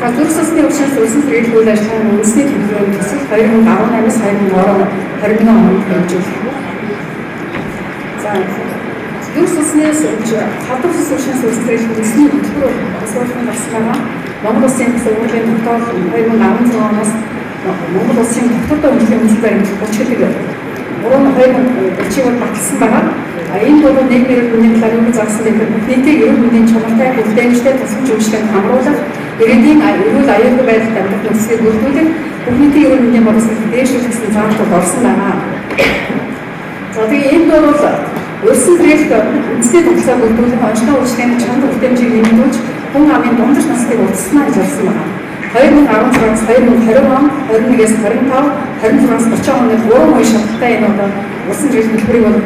За зүрх судасны өвчнөөс улсын зэрэглэл үйл ажиллагааны үндэсний төлөвлөгөөний төсөл 2018-аас 2021 онд хөгжүүлэх. За зүрх судасны халдвар цус өвчнөөс улсын зэрэглэл үндэсний төлөвлөгөө босруулахын гарснараа Монгол Улсын өвчнөлийн тогтоол 2016 оноос Монгол Улсын тогтвортой үндэсний үндэс баримт 30 гэдэг 3-2030-ыг баталсан байгаа. Энэ бол нийгмийн эрүүл талаар юу заасан гэхээр нийтийн эрүүл мэндийн чанартай бүтээгдэхүүнтэй тусламж үйлчлэгийг хамруулах, иргэдийн эрүүл аюулгүй байдалд амьдрах нөхцөлийг бүрдүүлэх, бүх нийтийн эрүүл мэндийн боловсролыг дээшлүүлэх гэсэн заалтууд орсон байгаа. За тэгээ энд бол улсын зэрэглэл үндэсний тогтолцоог бүрдүүлэх, онцлог үйлчлэгийн чанар бүтээмжийг нэмэгдүүлж, хүн амын дундаж насныг урьдчилснаа гэж орсон байгаа. 2016-аас 2020 он, 21-ээс 25, 26-аас 30 оны 3 үе шаттай энэ одоо улсын зэрэглэл төлбөрийг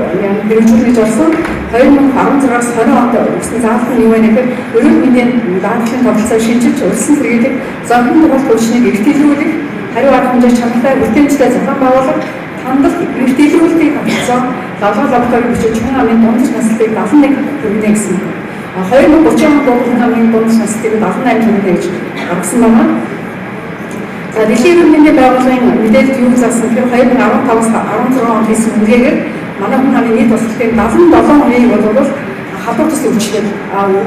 хэрэгжүүлэх гэж орсон. 2016-аас 20 онд өгсөн заалт нь юу вэ гэхээр эрүүл мэндийн даатгалын тогтолцоог шинжилж улсын зэрэглэлийг зовлон тулгарч өвчнийг эрхтэлүүлэх, хариу арга хэмжээ чанартай бүтээмжтэй зохион байгуулах, хандлт эрхтэлүүлэлтийн тогтолцоо давлага лабораторийг бичиж хүн амын дундаж наслыг 71 төвнэ гэсэн. 2030 онд хүн амын дундаж наслыг 78 төвнэ гэж гаргасан байна. За дэлхийн эрүүл мэндийн байгууллагын мэдээлэл юу заасан гэхээр 2015-аас 16 онд хийсэн үнгээгээр манай хүн амын нийт туслагын 77% бол халдвар цус өвчлөл.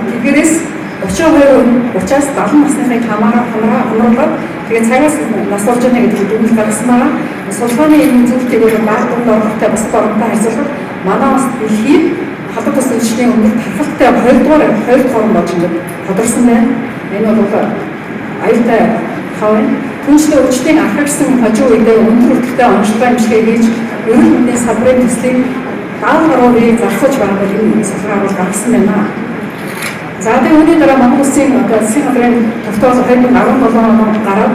Тэдгээрээс 32%-аас 70 насныхыг хамруулаад тэгээд цагаас нас орж яана гэдэг дүгнэлт гаргасан байна. Судалгааны энэ зүйлийг бол баатар дорогтой бусад оронтой харьцуулахад манай улс дэлхийн халдвар цус өвчлөлийн өмнөх тархалтай 2 дугаар болж ингээд тодорсон байна. Энэ бол аюултай хавь. Түншлээ өвчтөний архагсан хожуу үедээ өндөр өртөгтэй онцлог эмчилгээ хийж эрүүл мэндийн салбарын төслийг 70% зарцуулж байгаа энэ судалгаар гаргасан байна. За тэгээд үүний дараа Монгол Улсын засгийн газрын тогтоол 2017 онд гараад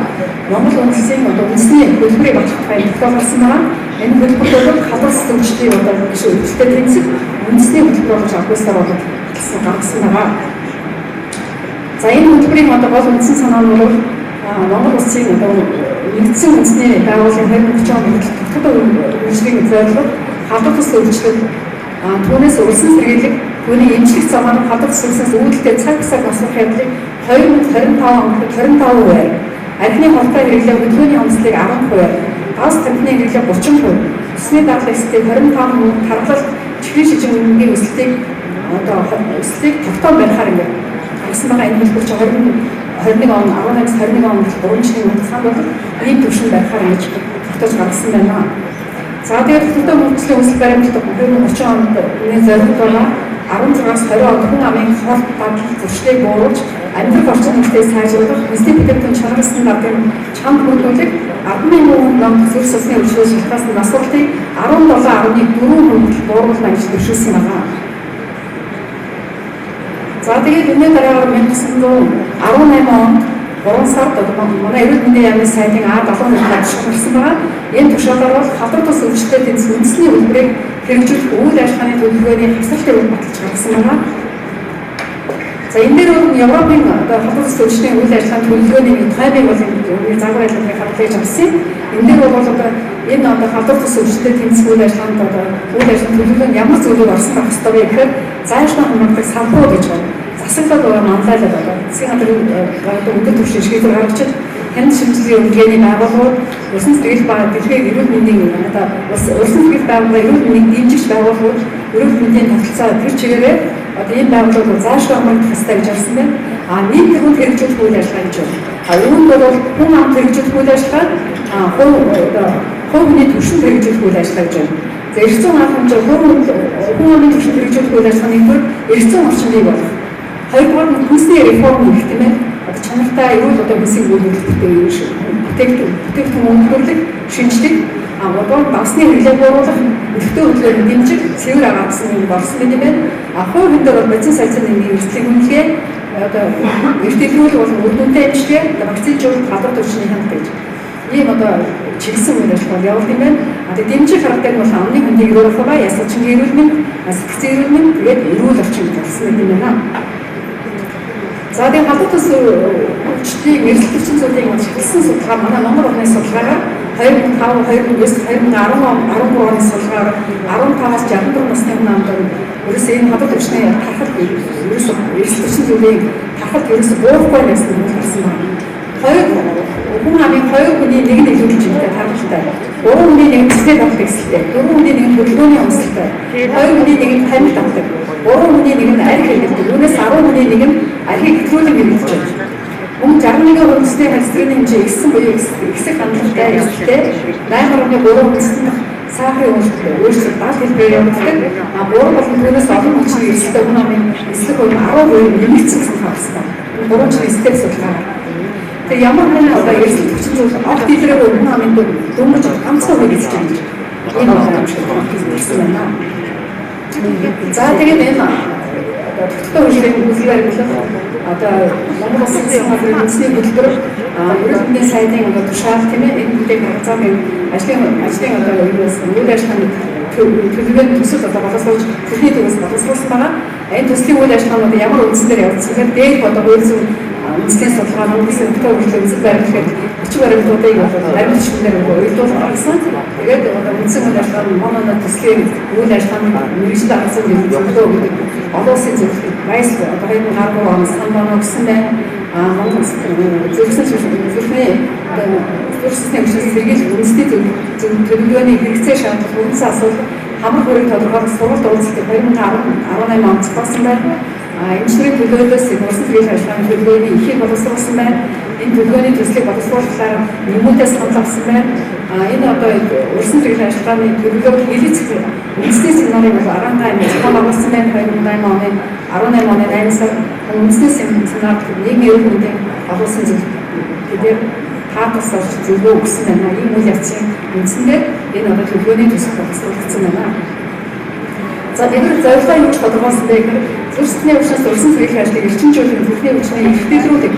Монгол Улсын үндэсний хөтөлбөрийг батлахын тогтоол гарсан байна. Энэ хөтөлбөр бол халдвар цус өвчтөний өвчтөд тэнцэх үндэсний хөтөлбөр болж авахсаар гаргасан байна. За энэ хөтөлбөрийн гол үндсэн санаа нь бол Монгол Улсын нэгдсэн үндэсний байгууллагын 2030 оны тогтвортой үйлчлэгийг зориулж халдвар цус өвчлөл түүнээс улсын зэрэглэл түүний эмчлэх замаар халдвар цус өвчлөөс үүдэлтэй цаг цаг асуух явдлыг 2025 онд 25%, архины холтой хэрэглээ хөдөлгөөний онцлог 10%, газ тамхины хэрэглээ 30%, усны дадлаг эсдэг 25%, тархалт чихрийн шижингийн өсөлтийг өсөлтийг тогтоом барихаар ингээд гаргасан байгаа. Энэ хэлбэр 21 он 18-аас 21 онд 3 жилийн хугацаанд бол ийм түвшин байхаар ингэж тогтоож гаргасан байна. За тэгээд хөтөлбөр мөнгөслийн өсөлт баримт 2030 онд энэ зорилго байгаа 16-аас 20 онд хүн амын хорт дадал зуршлыг бууруулж амьдрах орчин нөхцөлийг сайжруулах, үндэсний бүтээгдэхүүн чанар стандартын чамд бүрдүүлэх, 10,000 ном зүрх судасны өвчлөл шалтгаалсан насварлтыг 17.4% бууруулна гэж зөвшөөрсөн байна. За тэгээд энэ дараа 1918 онд 3 сард манай эрүүл мэндийн яамны сайдын А70 ажилласан байгаа. Энэ тушаалаар бол халдвар цус өвчлөлтэй тэнцэх үндэсний хөтөлбөрийг хэрэгжүүлэх үйл ажиллагааны төлөвлөгөөний хясалтыг баталж гаргасан байна. За энэ дээр бол Европын халдвар цус өвчлөлийн үйл ажиллагааны төлөвлөгөөний таймыг бол энэ загвар ажиллагааны хадгалж авсан. Энэ дээр бол энэ халдвар цус өвчлөлтэй тэнцэх үйл ажиллагааны төлөвлөгөөнд ямар зүйлүүд орсон байх ёстой вэ гэхээр зайлшгүй хамгаалах санхүү гэж байна. Засаглал манлайлал байгаа. Засгийн газрын өндөр түвшин шийдвэр гаргаж хяналт шимжлэгийн үнгээний байгууллагууд, улсын зэрэглэл ба дэлхийн эрүүл мэндийн улсын зэрэглэл байгууллагын эрүүл мэндийн дэмжигч байгууллагууд, эрүүл мэндийн тогтолцоо тэр чигээрээ энэ байгууллагууд заашгүй хамгаалах хэрэгтэй гэж хэлсэн байна. Нийт төрөнд хэрэгжүүлэх үйл ажиллагаа гэж байна. Үүнд бол хүн амт хэрэгжүүлэх үйл ажиллагаа, хувийн түвшин хэрэгжүүлэх үйл ажиллагаа гэж байна. За эргэцэн арга хэмжээ хүн амын түвшин хэрэгжүүлэх үйл ажиллагааны нэг эргэцэн орчин бий болох. Хоёрдугаар нь хүнсний реформ гэх юм байна. Чанартай эрүүл хүнсийг бүтээгдэхүүн өндөрлөх, шинжлэх, басны хэрэглээ бууруулах, өртөө хөдөлгөөний дэмжих, цэвэр агаар гэсэн юм болсон юм байна. Хувь хүнд бол бодис сайцны эрсдлийн үнэлгээ, эртэлрүүл болон үр дүнтэй эмчилгээ, вакцины жуулт халдвар төвчний хяналт гэж ийм чиглэсэн үйл ажиллагаа явуулдаг юм байна. Тэгээд дэмжих характер нь бол амны хөндийг эрүүл ба ясалчингийн эрүүл мэнд, сэтгцэн эрүүл мэнд, тэгээд эрүүл орчин гэсэн юм байна. За тэгээд халдвар цус өвчлөлийн эрсдэлчин зүйлийн чиглэсэн судалгаа манай Монгол улсын судалгаагаар 2005-2013 оны судалгаагаар 15-аас 64 насны хүн амд ерөөсөө энэ халдвар төвчний тархалт ерөөсөө эрсдэлчин зүйлийн тархалт ерөөсөө буурахгүй гэсэн юм гарсан байна. хүний нэг нь илүү хэмжээтэй тархалтай. 3 хүний нэг нь цэцэг авах гэсэлтэй. 4 хүний нэг нь хөдөлгөөний өмсөлтэй. 2 хүний нэг нь тамил авдаг. 3 хүний нэг нь арх хэрэглэдэг. Үүнээс 10 хүний нэг нь архийг хэтрүүлэн хэрэглэж байна. Мөн 61 үндэсний харьцагын хэмжээ ихсэн буюу ихсэх хандлагатай эсэлтэй 8.3 үндэстэн сахарын өөрчлөлт бага хэлбэрээр явагддаг. Буруу болон түүнээс олон хүчний эсэлтэй хүн амын эслэх үе 10% нэмэгдсэн гэсэн харагдсан. Буруу ч эсэлтэй судалгаа. Тэгээ ямар нэгэн одоо эсэлт хүчин зүйл огт илрэх хүн амын дөнгөж ганцхан үе гэж байна. Энэ бол хэлсэн байна. За тэгээд энэ одоо үеийн үзлээр одоо Монгол Улсын хамгаалалтын үндэсний хөтөлбөр ерөнхий хөдөлмөрийн сайдын одоо тушаал тийм ээ энэ бүтээг хязгаарын ажлын одоо юус үйл ажиллагааны төлөвлөгөөний төсөл одоо боловсруулж техник төвөөс боловсруулсан байгаа. Энэ төслийн үйл ажиллагаанууд ямар үндсээр явагдсан гэхээр дээд одоо хууль зүйн үндэсний судалгаа Монголын хөтөлбөр үзэл баримтлахад 40 баримтуудыг баримт шүүнээр уялдуулсан гэсэн. Тэгээд одоо үндсэн үйл ажиллагааны мононод төслийн үйл ажиллагааны мэргэжил аргасан зөвлөгөө өгдөг олон улсын зөвлөлт Майс одоо 2013 оноос санааны өгсөн байна. Монгол зөвлөсөн зөвлөсний сэргийлэх үндэсний төлөвлөгөөний хэрэгцээ шаардлага үндсэн асуудал хамаг бүрийн тодорхойлох сургалт уулзалтыг 2018 онд зохиосон байна. Инженерийн төлөвлөлөөс улсын төрийн ажиллагааны төлөвлөгөөний ихийг боловсруулсан байна. Энэ төлөвлөгөөний төслийг боловсруулахаар нэмүүдээс санал авсан байна. Энэ одоо улсын төрийн ажиллагааны төлөвлөгөөг хэлэлцэх үндэсний семинарыг 18 зохион байгуулсан байна. 2018 оны 8 сард үндэсний семинарт нийгмийн эрүүл мэндийн олонсын зүйлээр таатас орж зөвлөгөө өгсөн байна. Ийм үйл явцын үндсэндээ энэ одоо төлөвлөгөөний төсөл боловсруулагдсан байна. За бидний зорилгоо юу ч тодорхойлсон бэ гэхээр зөвсөлтний өвчнөөс улсын төрийн ажлыг эрчимжүүлэх бүхний өвчний эрхтэлрүүлэг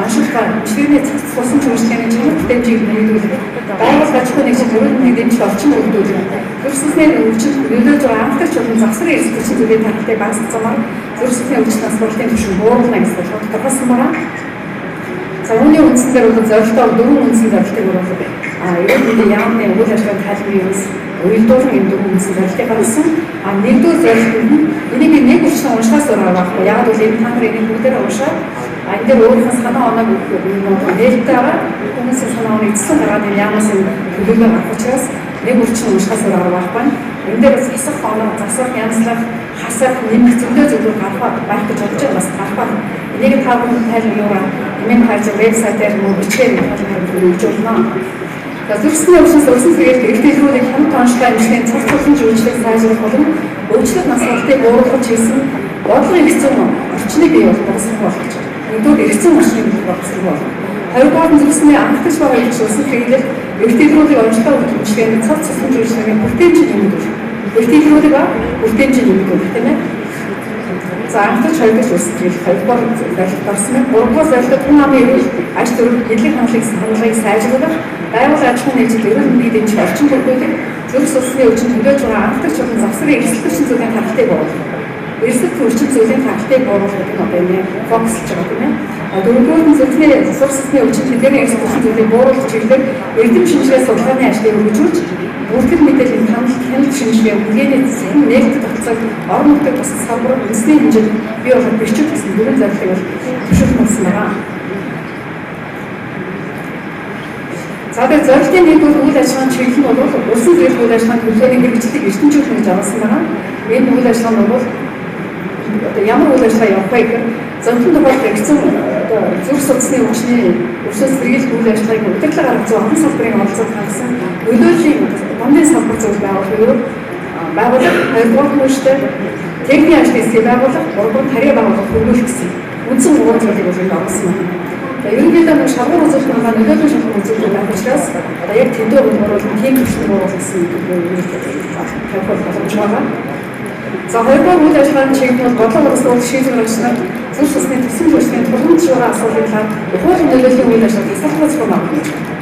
онцлог чиглэлийн цэцлсэн зөвшөөрлийн чанар бүтэмжийг нэмэгдүүлэх байгууллага аж ахуйн нэгжийн төрөлхтний дэмжлэг орчин өгдүүлэх зөвсөлтний өвчин нөлөөж байгаа анхдагч болон завсрын эрсдэлчин зүйлийн тархтыг багасгах замаар зөвсөлтний өвчин асуултын түвшин бууруулна гэсэн тодорхойлсон байна. За үүний үндсээр бол зорилтоо 4 үндсийн зорилтыг оруулах. Ерөнхий мэндийн яамны үйл ажиллагааны тайлбарын юус уялдуулан энэ 4 үндсийн зорилтыг гаргасан. Нэгдүгээр зорилт нь энийг нэг хүчтэй уншихаас зураагаахгүй. Яг бол энэ та нар энийг бүгдээр уншаад энэ дээр өөрийнхөө санаа оноог нээлттэй байгаа. Хүмүүсийн санаа оноог эцэслэн гаргаад энэ яамаас төлөвлөгөө авах учраас нэг хүчтэй уншихаас зураагаахгүй. Энэ дээр бас засах оноо, засах, янзлах, хасах, нэмэх зөвлөө гаргах байх гэж бодож байгаа бас гаргах. Энийг та бүхэн тайлбарлаа. Эмээн харж вебсайтаар мөн бичгээр хэлж болно. Зөвсөлтний өвчнөөс улсын төрийн эрхтэлрүүлэг хамт онцлог эмчлийн цас цуглын зөвлөлийг сайжруулах болон өвчлөлт насалтыг бууруулах хийсэн бодлогын эрхцэн орчныг бий болгох болгож байна. Нэгдүгээр эрхцэн орчныг бий болгох болно. Хоёрдугаар нь зөвсөлтний анхдагч байгаа эмч улсын төрийн эрхтэлрүүлэг онцлог эмчлийн цас цуглын зөвлөлийн бүртэмжийг нэмэгдүүлэх. Эрхтэлрүүлэг бүртэмжийг нэмэгдүүлэх тийм ээ. За анхдагч хоёрдугаар улсын төрийн хоёрдугаар зорилт гарсан байна. Гуравдугаар зорилт хүн амын эрүүл аж төрөлх эдлэг хангалтыг сайжруулах. Байгууллага аж ахуйн нэгжид эрүүл мэндийн дэмжлэг орчин бүрдүүлэх, зөвс улсны өвчин төлөөж байгаа анхдагч болон завсрын эрсдэлчин зүйлийн тархтыг бууруулах. Эрсдэл төрчин зүйлийн тархтыг бууруулах гэдэг нь одоо энэ фокуслж байгаа тийм ээ. Дөрөвдүгээр нь зөвхөн засвар сүнсний өвчин тэдний эрсдэлчин зүйлийг бууруулах чиглэлээр эрдэм шинжилгээ судалгааны ажлыг өргөжүүлж, бүртгэл мэдээллийн хяналт шинжилгээ, бүлгээний засгийн нээлттэй тогтцоог орон нутгийн тусгай салбар үндэсний хэмжээнд бий болох бичиг гэсэн бүрэн зорилтыг бол зөвшөөрсөн байна. За тэгээд зорилтын нэгдүгээр үйл ажиллагааны чиглэл нь бол улсын төрийн үйл ажиллагааны төлөвлөгөөний хэрэгжлийг эрчимжүүлэх гэж оруулсан байна. Энэ үйл ажиллагаа нь бол одоо ямар үйл ажиллагаа явах вэ гэхээр зөвхөн тохиолдолд хэрэгцсэн одоо зүрх судасны өвчний өвчнөөс сэргийлэх үйл ажиллагааг удирдлага арга зүй олон салбарын оролцоод хангасан нөлөөллийн дундын салбар зүйл байгуулах. Хоёрдугаар нь үүштэй техникийн ажлын хэсгийг байгуулах, гуравдугаар нь тарийн байгууллага хөрвүүлэх гэсэн үндсэн 3 зүйлийг бол энд оруулсан байна. Ерөнхийдөө шалгуур үзүүлэлт маань нөлөөлөл шалгуур үзүүлэлт байх учраас одоо яг тэндээ бол тийм төвшин бууруулсан тавих боломж байгаа. За хоёрдугаар үйл ажиллагааны чиглэл бол бодлого боловсруулах шийдвэр гаргах, зөв сүнсний төсөв үйлчлэгийн тулгуур шуурга асуудлыг талаар ухаалаг нөлөөллийн үйл ажиллагааг салбар зохион байгуулж байна.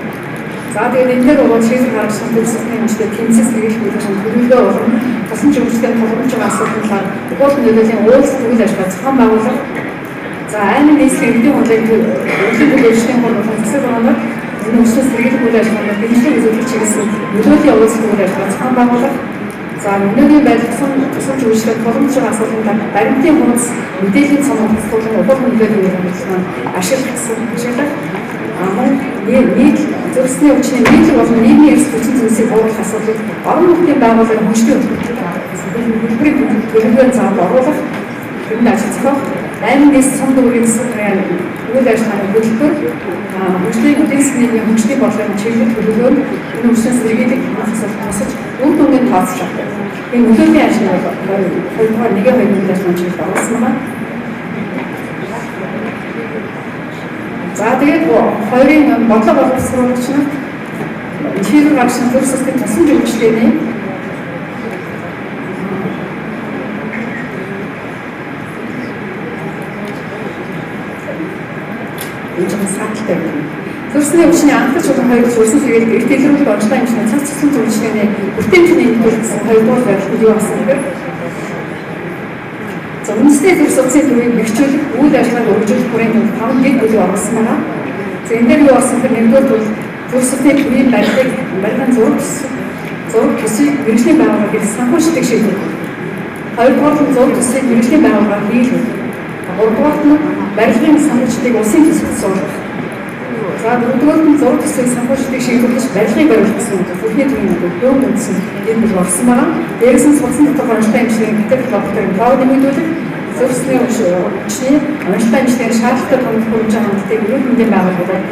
За тэгээд энэ дээр бол шийдвэр гаргах зөв сүнсний хэмжээтэй тэмцээн сэргийлэх үйл ажиллагааны төлөвлөгөө болон тусламж үйлчлэгийн тулгуур шуурга асуудлыг талаар ухаалаг нөлөөллийн уулзалт үйл ажиллагаа зохион байгуулах. За аймаг нийслэлийн эдийн хурлын төлөвлөлийн болон засаг орнод энэ өвчнөөс сэргийлэх үйл ажиллагаанд бэлтгэл үзүүлэх чиглэсэн нөлөөллийн уулзалт үйл ажиллагаа зохион байгуулах. За өнөөгийн байдлын тусламж үйлчлэг боломжтой асуудлууд баримтын хуудас мэдээллийн цомог тусгуулан ухаалаг нөлөөллийн үйл ажиллагаанд ашиглах гэсэн хичээлэг нийт зөрсний өвчний нийтлэг болон нийгмийн эрс хүчин зүйлсийг бууруулах асуудлыг орон нутгийн байгууллагын хүчтэй хөтөлбөрийн төлөвлөгөөнд заавал оруулах энэ ажил зохиох 8 нийс цом дүүргийн үйл ажиллагааны хөтөлбөр хөгжлийн эдийн засгийн хүчний бодлогын чиглэл төлөвлөгөөнд энэ өвчнөөс сэргийлэх тусаж үр дүнгийн тооцож авдаг. Энэ нөлөөний ажил бол 2-1-2 ажлын чиглэлд оруулсан байна. За тэгээд хоёрын бодлого боловсруулагч нь чиглэл багшийн төр систем тусламж үйлчлэгээний сааталтай байна. Төрсний өвчний анхдагч болон хоёр төрсөн сэргийлэх эрт илрүүлэх онцлог хэмжээний цац цэцэн үйлчлэгээний бүртгэмжийн нэгдүүлсэн хоёрдугаар байрлал юу болсон гэхээр за үндэсний төр судалсан төвийг бэхжүүлэх үйл ажиллагааг өргөжүүлэх бүрийн 5 дэд бүлэг оруулсан байна. За энэ дээр юу болсон гэхээр нэгдүгээр төр судалсан төвийн барилгын зураг төсвийг мэргэжлийн байгууллагыг санхүүжүүлэх шийдвэр. Хоёрдугаар нь зураг төсвийг мэргэжлийн байгууллагаар хийлгэх. Гуравдугаар нь барилгын санхүүжилтийг улсын төсвөд суулгах. За дөрөвдүгээр нь зураг төсвийг санхүүжилтийг шийдвэрлэж барилгыг бариулах гэсэн бүхний төрлийн дөв үндсэн энэ бол орсон байгаа. Дээрээс нь судалсан дотор онцлог хэмжээний гэдэг логикийн тоо нэмэгдүүлэх, зөрсний өвчний онцлог хэмжээний шаардлагатай томилох хэмжээ хандлагыг эрүүл мэндийн байгууллагууд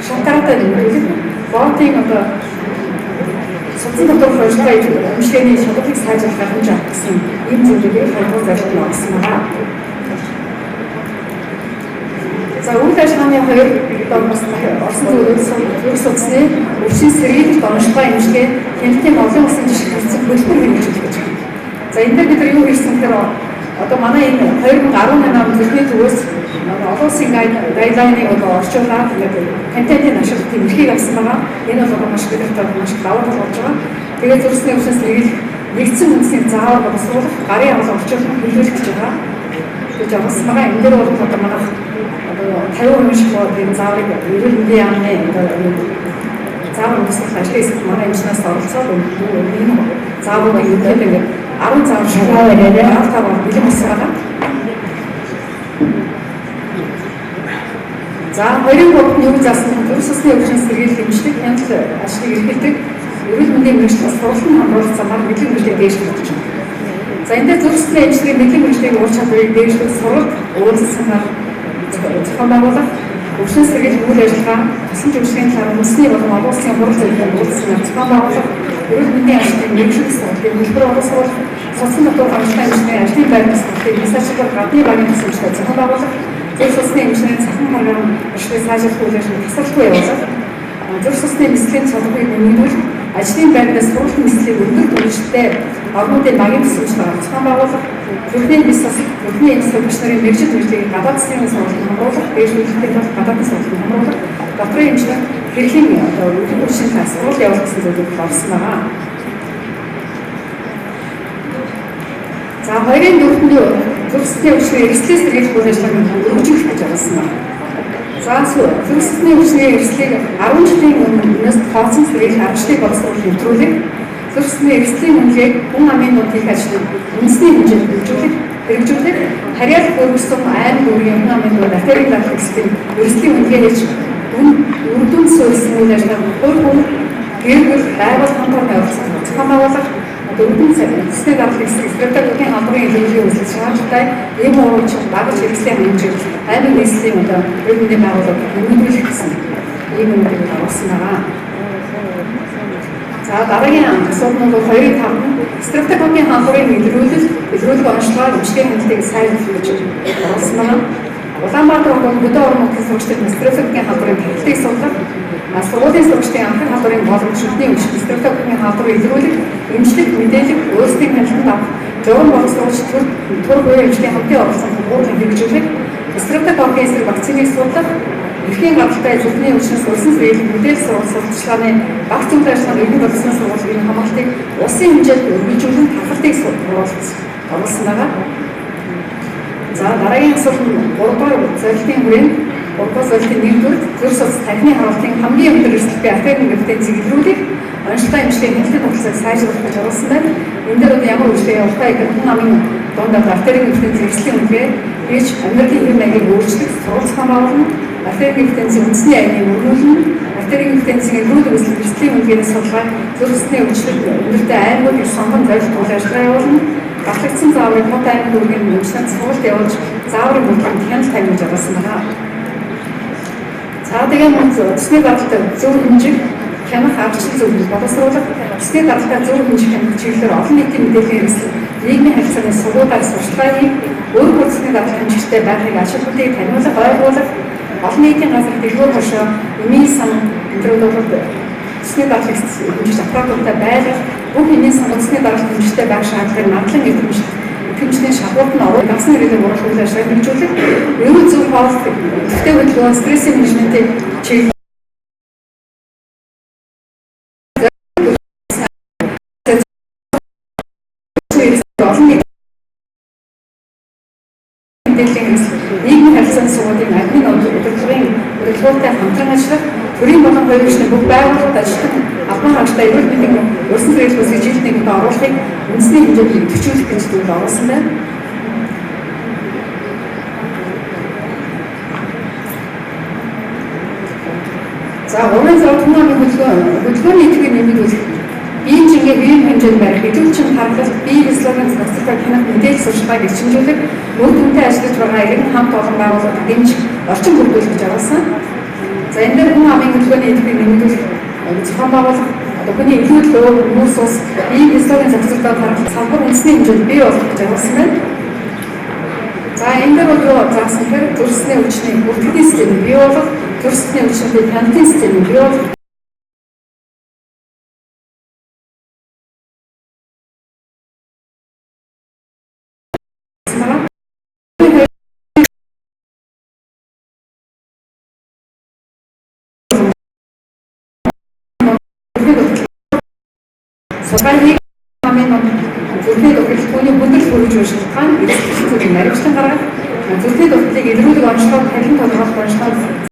шалтгаантай нэмэгдүүлэх, боотын судалсан дотор онцлог хэмжээний шалгалтыг сайжруулах хэмжээ авах гэсэн ийм зүйлийг хайгуул зарчим орсон байгаа. За үйл ажиллагааны хоёр орсон зөвлөсөн судасны өвчин сэргийлэлт онцлогын хэмжээ хяналтын олон улсын жишг хэлсэн хөтөлбөр хэрэгжүүлэх гэж байна. За энэ дээр бид нар юу хийсэн гэхээр одоо манай энэ 2018 онд зөвхөн төвөөс олон улсын гайдлайныг орчуулаад контентын ашиглалтын эрхийг авсан байгаа. Энэ бол маш хэрэгтэй маш давуу тал болж байгаа. Тэгээд зөрсний өвчин сэргийлэх нэгдсэн үндэсний заавар боловсруулах гарын авал орчуулах хэлүүлэх гэж байгаа. гэж авсан байгаа. Энэ дээр бол одоо манай 50% шиг энэ зааврыг эрүүл мэндийн яамны заавар үүсгэх ажлыг манай эмчнээс оролцоод энэ зааврыг ингээд 10 заавар шиг аваад бэлэн болсон байгаа. За хоёрын хувьд юу заасан вэ? Сүсний өвчин сэргийлэх хэмжлэг хяналт ажлыг эрхэлдэг эрүүл мэндийн мэргэжлийн сургалтын хамруулах замаар мэдлэг мэргэжлийг дээшлэх гэж байна. За энэ дээр зүрхсний эмчилгээний мэдлэг мэргэжлийн ур чадварыг дээшлэх сургалт уулзсанаар зохион байгуулах, өвчин сэргийлэх үйл ажиллагаа, тусламж үйлчлэгийн талаар үндэсний болон олон улсын хурал зөвлөлийн уулзсанаар зохион байгуулах, эрүүл мэндийн ажлын мэргэжлийн сургалтын хэлбэр боловсруулах, судалсан дотор онцлог хэмжээний ажлын байрны сургалтын мессежээр гадны багийн тусламжтай зохион байгуулах, зөв судасны эмчилгээний цахим харгаан ашиглаж сайжруулах үйл ажиллагааг тасалбаргүй явуулах, зөв судасны мэслийн цалбарыг нэмэгдүүлэх, ажлын байрнаас сургалтын мэслийн өндөр түвшинтэй орнуудын багийн тусламжтай зохион байгуулах, зөвхөн бүхний эмч сурагч нарын мэргэжил үйлчлэгийг гадаад засгийн сургалтанд хамруулах, дээшлүүлэхдээ бол гадаад сургалтанд хамруулах, дотрын эмчнэр хэрэглийн үйл ажиллагааны сургалт явуулах гэсэн зүйлийг олсон байгаа. За хоёрын дөрөвдөнд зүрхсний өвчний эрсдлээс сэргийлэх үйл ажиллагааг өргөжүүлэх гэж болсон байна. За зүрхсний өвчний эрсдлийг 10 жилийн өмнөөс тооцсон сэргийлэх аргачлалыг боловсруулах нэвтрүүлэг, зүрхсний эрсдлийн үнэлгээг хүн амын дунд хийх ажлыг үндэсний хэмжээнд хэрэгжүүлэх, харьяалах өргөсөн айн дүүргийн хүн амын дунд артерийн дарах хэсгийн эрсдлийн үнэлгээ хийж үр дүн суурьсан үйл ажиллагааг хүн гэр бүл байгууллага хамтарч явуулсан зохион байгуулах, дөрвөн үндэсний дарах хэсэг стратегийн хамтран илэрхийлэх үйлчлэл шаардлагатай ийм уурч багц хэрэгслийн хэмжээ аймаг нийслэлийн эрүүл мэндийн байгууллагыг нэмэгдүүлэх гэсэн ийм үнэлгээг авсан байгаа. За дараагийн асуудал бол 2-5 стратегийн хамтран илрүүлэх онцлогоор эмчилгээний хяналтыг сайжруулах гэж болсон байна. Улаанбаатар хотод хөдөө орон нутгийн сурагчдын стратегийн хамтран хяналтыг судлах, сургуулийн сурагчдын анхны халдварын боломж шүтний өмчт стратегийн хамтран илрүүлэх, эмчлэг мэдээлэл өөрсдийн хяналтанд авах, зөвхөн боловсруулагч төр буюу эмчлийн хамтын оролцсон хурдлын хэрэгжүүлэх, стратеги эсрэг вакциныг судлах, эрхийн гадалтай зүрхний өвчнөөс улсын сэргийлэх мэдээлэл сургалтын багц үйл ажиллагааны эрхийг боловсруулсан сургуулийн хамгаалтыг улсын хэмжээнд өргөжүүлэн хавхалтыг оруулсан байгаа. За дараагийн асуудал нь 3 дугаар зорилтын хүрээнд 3 дугаар зорилтын 1-р зөв судас тархины харуултын хамгийн өндөр эрсдэлтэй артерийн нэртэй зэглүүлэх, онцлог эмчилгээний хяналтын тогтолцоог сайжруулах гэж оруулсан байна. Энэ дээр ямар үйлчлэг явуулахаа гэдэг хүн амын дунд артерийн нэртэй зэглэлийн үнэлгээ хийж амьдралын хэв маягийг өөрчлөх, сургууль зохион байгуулалт, артерийн гипотензийн үндэсний аяны өргүүлэн артерийн гипотензийн эргүүлэг үүсгэх эрсдлийн үнэлгээний судалгаа зүрх судасны өвчлөлт өндөртэй аймагууд их сонгон зорилт үйл ажиллагаа явуулна. Батлагдсан зааврыг хот аймаг үргийн мөнчлэн сургалт явуулж зааврын бүртгэнд хяналт тавьж явуулсан байна. За тэгээд үндэсний гаралтай зөв хэмжиг хянах аргачлал зөвлөлт боловсруулах, үндэсний гаралтай зөв хэмжих хянах чиглэлээр олон нийтийн мэдээллийн хэрэгсэл нийгмийн харилцааны сургуулиар сурталчилгаа хийх, өөр үндэсний гаралтай хэмжигтэй байхыг ашиг хүлээг таниулах, ойлгуулах, олон нийтийн газар дэлгүүр хошоо, эмийн сан өндрөөлөлт үндэсний гаралтай хэмжигч аппаратуудтай байлгах, бүх эмийн сан үндэсний гаралтай хэмжигтэй байх шаардлагыг надлан идэвхжүүлэх шалгуулт нь орон дасны ирээдүйн урах үйл ажиллагааг хөгжүүлэх, ерөнхий зөв хоолт, эмэгтэй хөдөлгөөн, стрессийн менежментийн чиглэл нийгмийн харилцааны сургуулийн админ удирдлагын хамтран ажиллах, төрийн болон хувийн бүх байгууллагад ажиллах, албан хаагчтай эрүүл мэндийн усан зэрэг төсвийг жилд нэгэнд оруулахыг үндэсний хэмжээнд идэвхжүүлэх гэж зүйл оруулсан байна. За, уран зураг түмэн хөдөлгөөний идэвхийг нэмэгдүүлэх, биеийн жингээ биеийн хэмжээнд барих, идэвхжин харгалт, бие физиологийн нөхцөлийг хянах мэдээлэл сурчлагыг гэрчимжүүлэх, мөн түнтэй ажиллаж байгаа иргэн хамт олон байгууллагад дэмжих, орчин бүрдүүлэх гэж оруулсан. За, энэ дээр хүн амын хөдөлгөөний идэвхийг нэмэгдүүлэх, зохион байгуулах, хүний илүүд өөр хүмүүс ус, биеийн физиологийн зохицолтой харгалт, салбар үндэсний хэмжээнд бий болох гэж оруулсан байна. За, энэ дээр бол юу заасан гэхээр зүрхсний өвчний бүртгэлийн системийг бий болгох, зүрхсний өвчнөдийн хяналтын системийг бий болгох, судалгааны амын зүрхний дутагдлыг түүний хүндрэл хүргэж шалтгаан эцэг зүйлийг наривчлан гаргах, зүрхний дутагдлыг илрүүлэх онцлог харин тодорхойлох онцлог